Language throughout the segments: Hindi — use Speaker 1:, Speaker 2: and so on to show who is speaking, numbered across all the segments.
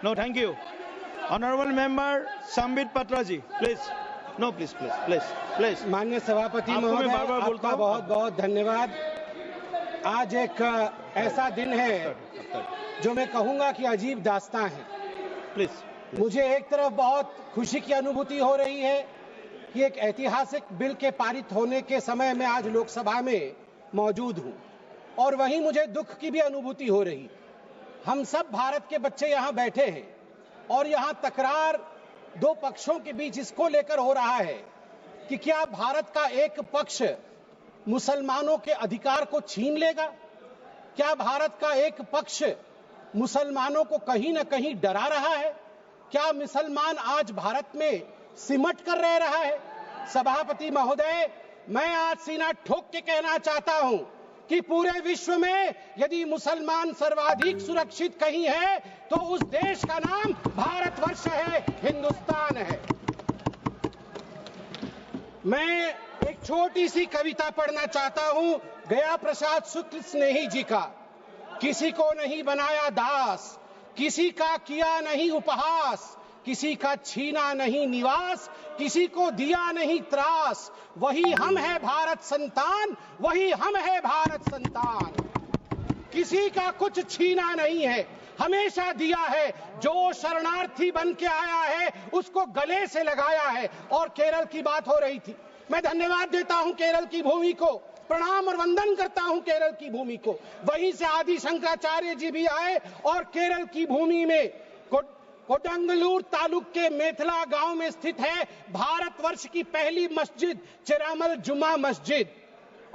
Speaker 1: No, thank you. Honorable Member Sambit Patraji, please. No, please.
Speaker 2: माननीय सभापति
Speaker 1: आपको मैं
Speaker 2: महोदय,
Speaker 1: बार बार बोलता
Speaker 2: आपका
Speaker 1: हूं।
Speaker 2: बहुत बहुत धन्यवाद। आज एक ऐसा दिन है जो मैं कहूंगा कि अजीब दास्तां है।
Speaker 1: प्लीज।
Speaker 2: मुझे एक तरफ बहुत खुशी की अनुभूति हो रही है कि एक ऐतिहासिक बिल के पारित होने के समय में आज लोकसभा में मौजूद हूं, और वहीं मुझे दुख की भी अनुभूति हो रही। हम सब भारत के बच्चे यहाँ बैठे हैं और यहाँ तकरार दो पक्षों के बीच इसको लेकर हो रहा है कि क्या भारत का एक पक्ष मुसलमानों के अधिकार को छीन लेगा, क्या भारत का एक पक्ष मुसलमानों को कहीं न कहीं डरा रहा है, क्या मुसलमान आज भारत में सिमट कर रह रहा है। सभापति महोदय, मैं आज सीना ठोक के कहना चाहता हूं कि पूरे विश्व में यदि मुसलमान सर्वाधिक सुरक्षित कहीं है तो उस देश का नाम भारतवर्ष है, हिंदुस्तान है। मैं एक छोटी सी कविता पढ़ना चाहता हूं गया प्रसाद शुक्ल स्नेही जी का। किसी को नहीं बनाया दास, किसी का किया नहीं उपहास, किसी का छीना नहीं निवास, किसी को दिया नहीं त्रास, वही हम है भारत संतान, वही हम है भारत संतान। किसी का कुछ छीना नहीं है, हमेशा दिया है। जो शरणार्थी बन के आया है उसको गले से लगाया है। और केरल की बात हो रही थी, मैं धन्यवाद देता हूं केरल की भूमि को, प्रणाम और वंदन करता हूं केरल की भूमि को। वहीं से आदि शंकराचार्य जी भी आए और केरल की भूमि में कोडंगलूर तालुक के मेथला गांव में स्थित है भारतवर्ष की पहली मस्जिद चेरामल जुमा मस्जिद।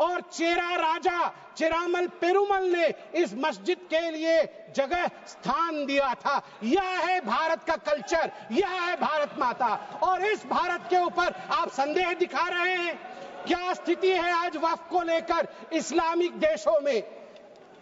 Speaker 2: और चेरा राजा चेरामल पेरुमल ने इस मस्जिद के लिए जगह स्थान दिया था। यह है भारत का कल्चर, यह है भारत माता। और इस भारत के ऊपर आप संदेह दिखा रहे हैं। क्या स्थिति है आज वक्फ को लेकर इस्लामिक देशों में?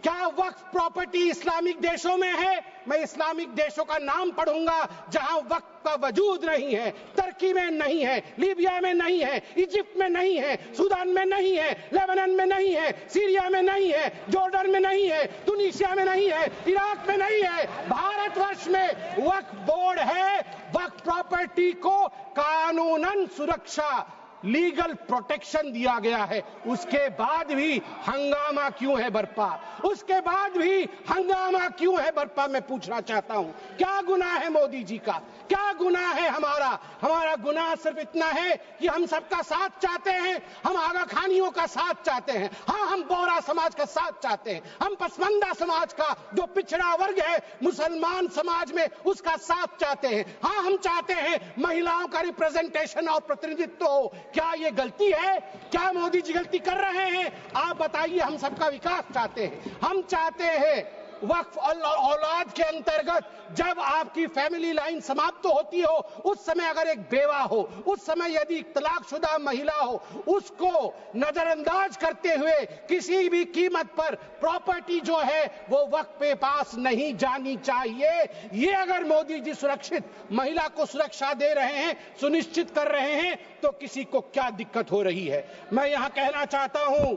Speaker 2: क्या वक्फ प्रॉपर्टी इस्लामिक देशों में है? मैं इस्लामिक देशों का नाम पढ़ूंगा जहां वक्फ का वजूद नहीं है। तुर्की में नहीं है, लीबिया में नहीं है, इजिप्ट में नहीं है, सूडान में नहीं है, लेबनान में नहीं है, सीरिया में नहीं है, जॉर्डन में नहीं है, तुनीसिया में नहीं है, इराक में नहीं है। भारतवर्ष में वक्फ बोर्ड है। वक्फ प्रॉपर्टी को कानूनन सुरक्षा, लीगल प्रोटेक्शन दिया गया है। उसके बाद भी हंगामा क्यों है बरपा? उसके बाद भी हंगामा क्यों है बरपा? मैं पूछना चाहता हूं, क्या गुनाह है मोदी जी का? क्या गुनाह है हमारा? हमारा गुनाह सिर्फ इतना है कि हम सबका साथ चाहते हैं, हम आगा खानियों का साथ चाहते हैं, हाँ हम बोरा समाज का साथ चाहते हैं, हम पसमंदा समाज का जो पिछड़ा वर्ग है मुसलमान समाज में उसका साथ चाहते हैं, हाँ हम चाहते हैं महिलाओं का रिप्रेजेंटेशन और प्रतिनिधित्व हो। क्या ये गलती है? क्या मोदी जी गलती कर रहे हैं? आप बताइए। हम सबका विकास चाहते हैं, हम चाहते हैं वक्फ औलाद के अंतर्गत जब आपकी फैमिली लाइन समाप्त होती हो उस समय अगर एक बेवा हो, उस समय यदि तलाकशुदा महिला हो, उसको नजरअंदाज करते हुए किसी भी कीमत पर प्रॉपर्टी जो है वो वक्फ पे पास नहीं जानी चाहिए। ये अगर मोदी जी सुरक्षित महिला को सुरक्षा दे रहे हैं, सुनिश्चित कर रहे हैं, तो किसी को क्या दिक्कत हो रही है? मैं यहां कहना चाहता हूं,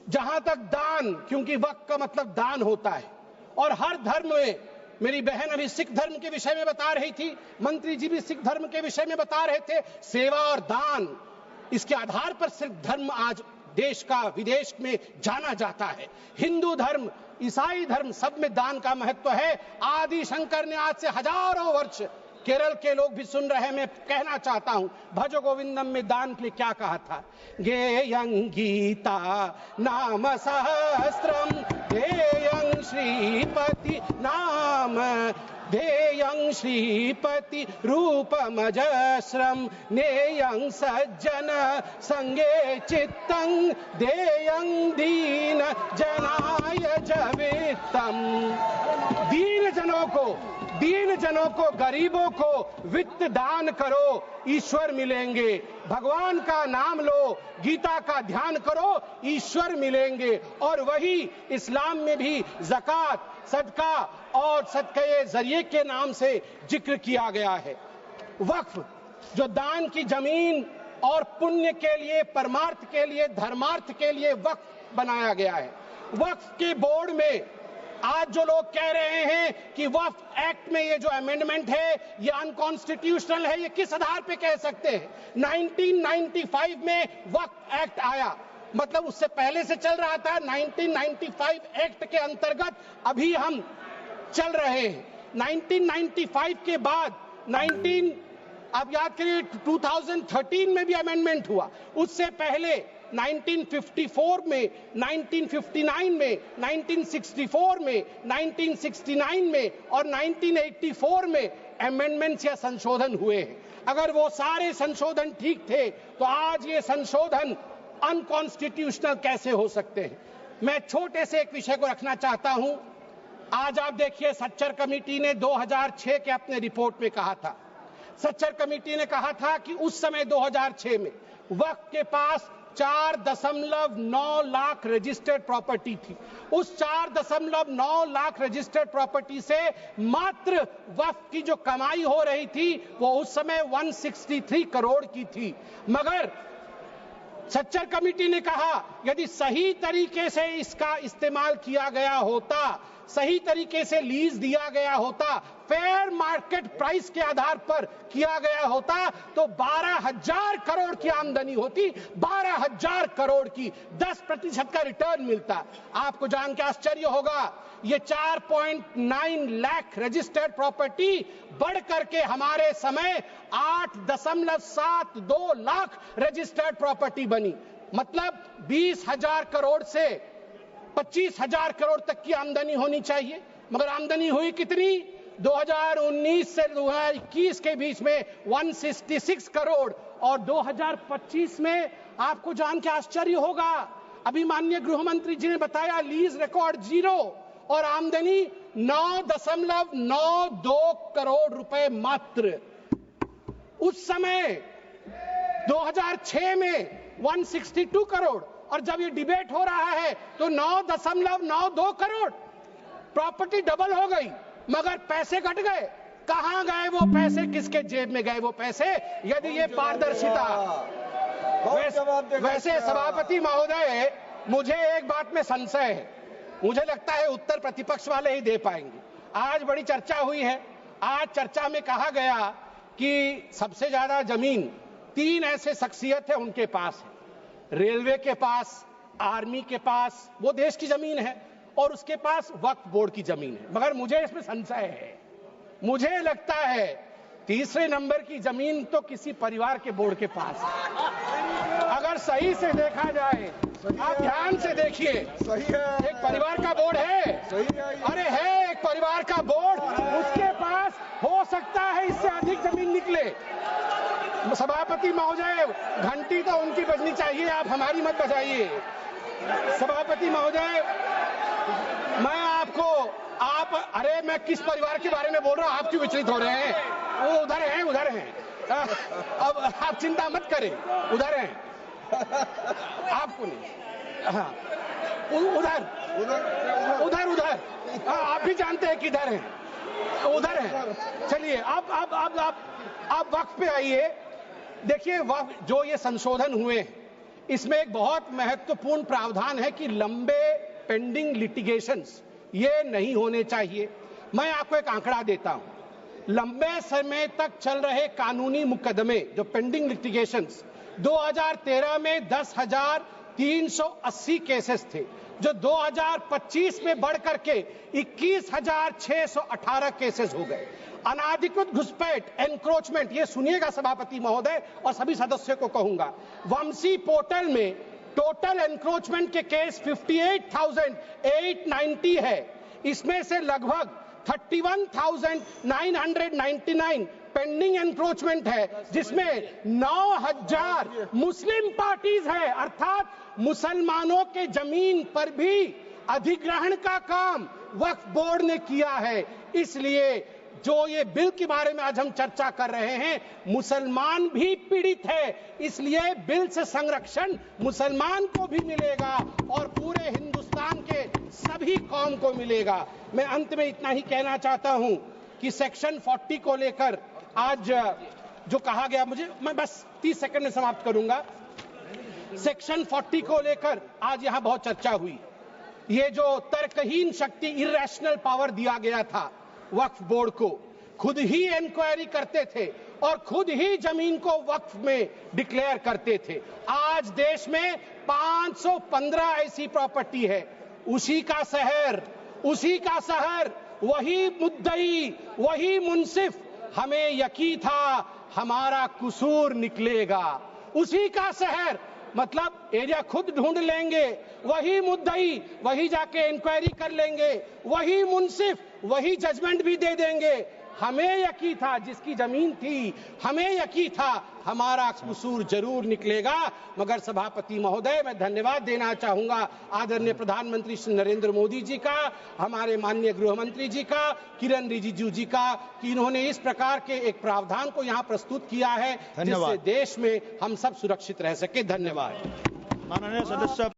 Speaker 2: जहां तक दान, क्योंकि वक्फ का मतलब दान होता है और हर धर्म में, मेरी बहन अभी सिख धर्म के विषय में बता रही थी, मंत्री जी भी सिख धर्म के विषय में बता रहे थे, सेवा और दान, इसके आधार पर सिर्फ धर्म आज देश का विदेश में जाना जाता है। हिंदू धर्म, ईसाई धर्म, सब में दान का महत्व है। आदि शंकर ने आज से हजारों वर्ष, केरल के लोग भी सुन रहे हैं, मैं कहना चाहता हूं, भज गोविंदम में दान के लिए क्या कहा था? गेयं गीता नाम सहस्त्रम ध्येयं श्रीपति नाम, ध्येयं श्रीपति रूपमजस्रम, नेयं सज्जन संगे चित्तं, ध्येयं दीन जनाय जवित्तम। दीन जनों को, गरीबों को वित्त दान करो, ईश्वर मिलेंगे। भगवान का नाम लो, गीता का ध्यान करो, ईश्वर मिलेंगे। और वही इस्लाम में भी ज़कात, सदका और सदके जरिए के नाम से जिक्र किया गया है। वक्फ जो दान की जमीन और पुण्य के लिए, परमार्थ के लिए, धर्मार्थ के लिए वक्फ बनाया गया है। वक्फ के बोर्ड में आज जो लोग कह रहे हैं कि वक्फ एक्ट में ये जो अमेंडमेंट है ये अनकॉन्स्टिट्यूशनल है, ये किस आधार पे कह सकते हैं? 1995 में वक्फ एक्ट आया, मतलब उससे पहले से चल रहा था। 1995 एक्ट के अंतर्गत अभी हम चल रहे हैं। 1995 के बाद आप याद करिए 2013 में भी अमेंडमेंट हुआ। उससे पहले 1954 में, 1959 में, 1964 में, 1969 में और 1984 में अमेंडमेंट्स या संशोधन हुए हैं। अगर वो सारे संशोधन ठीक थे तो आज ये संशोधन अनकॉन्स्टिट्यूशनल कैसे हो सकते हैं? मैं छोटे से एक विषय को रखना चाहता हूं। आज आप देखिए, सच्चर कमेटी ने 2006 के अपने रिपोर्ट में कहा था, सच्चर कमेटी ने कहा था कि उस समय 2006 में वक्फ के पास 4.9 लाख रजिस्टर्ड प्रॉपर्टी थी। उस 4.9 लाख रजिस्टर्ड प्रॉपर्टी से मात्र वक्फ की जो कमाई हो रही थी वो उस समय 163 करोड़ की थी। मगर सच्चर कमेटी ने कहा यदि सही तरीके से इसका इस्तेमाल किया गया होता, सही तरीके से लीज दिया गया होता, फेयर मार्केट प्राइस के आधार पर किया गया होता तो 12,000 करोड़ की आमदनी होती, 12,000 करोड़ की, 10% का रिटर्न मिलता। आपको जान के आश्चर्य होगा, ये 4.9 लाख रजिस्टर्ड प्रॉपर्टी बढ़ करके हमारे समय 8.72 लाख रजिस्टर्ड प्रॉपर्टी बनी। मतलब 20,000 करोड़ से 25,000 करोड़ तक की आमदनी होनी चाहिए, मगर आमदनी हुई कितनी? 2019 से 2021 के बीच में 166 करोड़, और 2025 में आपको जान के आश्चर्य होगा, अभी माननीय गृह मंत्री जी ने बताया लीज रिकॉर्ड 0 और आमदनी 9.92 करोड़ रुपए मात्र। उस समय 2006 में 162 करोड़, और जब ये डिबेट हो रहा है तो 9.92 करोड़। प्रॉपर्टी डबल हो गई मगर पैसे घट गए। कहां गए वो पैसे, किसके जेब में गए वो पैसे? यदि ये पारदर्शिता। वैसे सभापति महोदय, मुझे एक बात में संशय है, मुझे लगता है उत्तर प्रतिपक्ष वाले ही दे पाएंगे। आज बड़ी चर्चा हुई है, आज चर्चा में कहा गया कि सबसे ज्यादा जमीन 3 ऐसे शख्सियत है उनके पास है, रेलवे के पास, आर्मी के पास, वो देश की जमीन है, और उसके पास वक्फ बोर्ड की जमीन है। मगर मुझे इसमें संशय है, मुझे लगता है तीसरे नंबर की जमीन तो किसी परिवार के बोर्ड के पास है। अगर सही से देखा जाए, आप ध्यान से देखिए, एक परिवार का बोर्ड है, अरे है एक परिवार का बोर्ड, उसके पास हो सकता है इससे अधिक जमीन निकले। सभापति महोदय, घंटी तो उनकी बजनी चाहिए, आप हमारी मत बजाइए। सभापति महोदय, मैं आपको, अरे मैं किस परिवार के बारे में बोल रहा हूं, आप क्यों विचलित हो रहे हैं? वो उधर हैं, उधर हैं। अब आप चिंता मत करें, उधर हैं, आपको नहीं। हाँ, उधर उधर उधर, आप भी जानते हैं किधर हैं, उधर हैं। चलिए आप वक्त पे आइए। देखिए, जो ये संशोधन हुए इसमें एक बहुत महत्वपूर्ण प्रावधान है कि लंबे पेंडिंग लिटिगेशंस ये नहीं होने चाहिए। मैं आपको एक आंकड़ा देता हूं, लंबे समय तक चल रहे कानूनी मुकदमे जो पेंडिंग लिटिगेशंस 2013 में 10,380 केसेस थे, जो 2025 में बढ़ करके 21,618 केसेस हो गए। अनाधिकृत घुसपैठ, एनक्रोचमेंट, ये सुनिएगा सभापति महोदय और सभी सदस्यों को कहूंगा, वंशी पोर्टल में टोटल एनक्रोचमेंट के केस 58,890 है। इसमें से लगभग 31,999 पेंडिंग एनक्रोचमेंट है, जिसमें 9,000 मुस्लिम पार्टीज है, अर्थात मुसलमानों के जमीन पर भी अधिग्रहण का काम वक्फ बोर्ड ने किया है। इसलिए जो ये बिल के बारे में आज हम चर्चा कर रहे हैं, मुसलमान भी पीड़ित है, इसलिए बिल से संरक्षण मुसलमान को भी मिलेगा और पूरे हिंदुस्तान के सभी कौम को मिलेगा। मैं अंत में इतना ही कहना चाहता हूं कि सेक्शन 40 को लेकर आज जो कहा गया, मैं बस 30 सेकंड में समाप्त करूंगा। सेक्शन 40 को लेकर आज यहां बहुत चर्चा हुई। ये जो तर्कहीन शक्ति, इरेशनल पावर दिया गया था वक्फ बोर्ड को, खुद ही इंक्वायरी करते थे और खुद ही जमीन को वक्फ में डिक्लेयर करते थे। आज देश में 515 ऐसी प्रॉपर्टी है, उसी का शहर, वही मुद्दई, वही मुंसिफ, हमें यकीन था हमारा कसूर निकलेगा। उसी का शहर, मतलब एरिया खुद ढूंढ लेंगे, वही मुद्दई, वही जाके इंक्वायरी कर लेंगे, वही मुंसिफ, वही जजमेंट भी दे देंगे। हमें यकीन था, जिसकी जमीन थी, हमें यकीन था हमारा कसूर जरूर निकलेगा। मगर सभापति महोदय, मैं धन्यवाद देना चाहूंगा आदरणीय प्रधानमंत्री श्री नरेंद्र मोदी जी का, हमारे माननीय गृह मंत्री जी का, किरण रिजिजू जी का, कि इन्होंने इस प्रकार के एक प्रावधान को यहाँ प्रस्तुत किया है जिससे देश में हम सब सुरक्षित रह सके। धन्यवाद।
Speaker 1: माननीय सदस्य